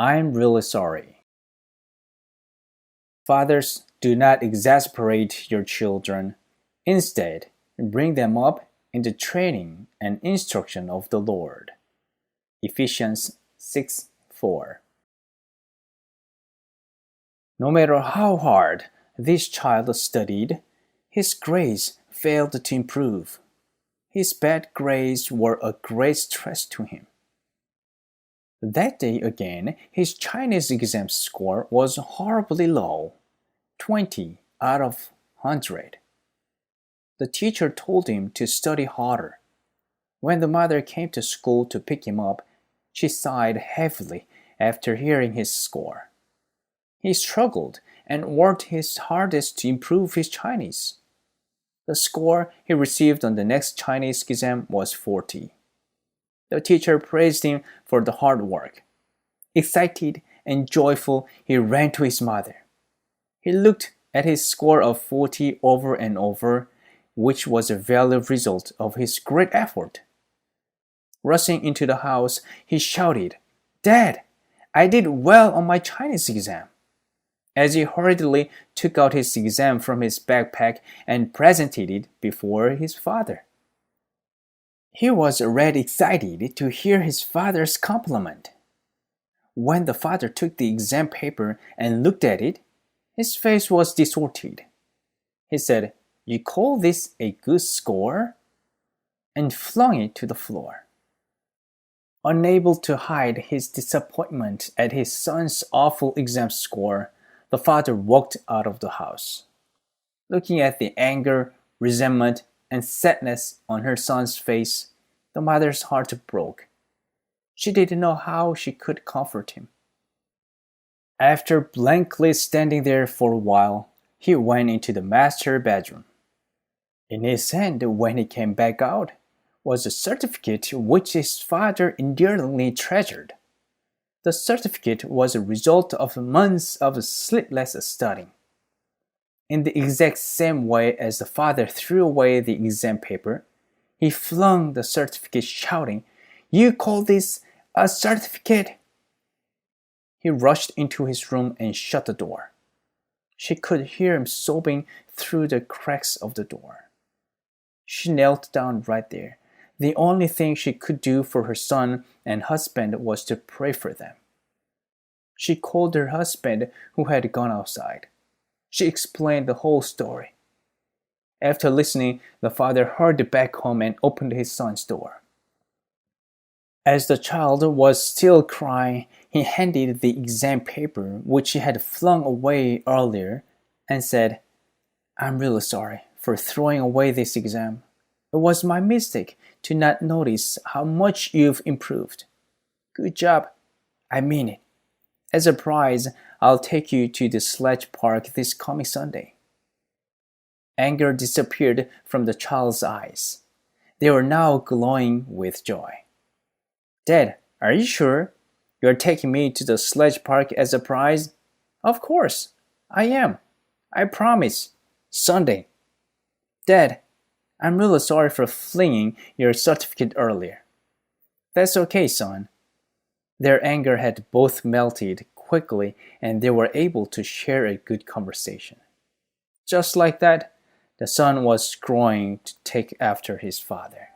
I'm really sorry. Fathers, do not exasperate your children. Instead, bring them up in the training and instruction of the Lord. Ephesians 6:4. No matter how hard this child studied, his grades failed to improve. His bad grades were a great stress to him. That day again, his Chinese exam score was horribly low, 20 out of 100. The teacher told him to study harder. When the mother came to school to pick him up, she sighed heavily after hearing his score. He struggled and worked his hardest to improve his Chinese. The score he received on the next Chinese exam was 40. The teacher praised him for the hard work. Excited and joyful, he ran to his mother. He looked at his score of 40 over and over, which was a valid result of his great effort. Rushing into the house, he shouted, "Dad, I did well on my Chinese exam," as he hurriedly took out his exam from his backpack and presented it before his father. He was already excited to hear his father's compliment. When the father took the exam paper and looked at it, his face was distorted. He said, "You call this a good score?" and flung it to the floor. Unable to hide his disappointment at his son's awful exam score, the father walked out of the house. Looking at the anger, resentment, and sadness on her son's face, the mother's heart broke. She didn't know how she could comfort him. After blankly standing there for a while, he went into the master bedroom. In his hand, when he came back out, was a certificate which his father endearingly treasured. The certificate was a result of months of sleepless studying. In the exact same way as the father threw away the exam paper, he flung the certificate, shouting, "You call this a certificate?" He rushed into his room and shut the door. She could hear him sobbing through the cracks of the door. She knelt down right there. The only thing she could do for her son and husband was to pray for them. She called her husband, who had gone outside. She explained the whole story. After listening, the father hurried back home and opened his son's door. As the child was still crying, he handed the exam paper, which he had flung away earlier, and said, "I'm really sorry for throwing away this exam. It was my mistake to not notice how much you've improved. Good job. I mean it. As a prize, I'll take you to the sledge park this coming Sunday." Anger disappeared from the child's eyes. They were now glowing with joy. "Dad, are you sure? You're taking me to the sledge park as a prize?" "Of course, I am. I promise. Sunday." "Dad, I'm really sorry for flinging your certificate earlier." "That's okay, son." Their anger had both melted quickly, and they were able to share a good conversation. Just like that, the son was growing to take after his father.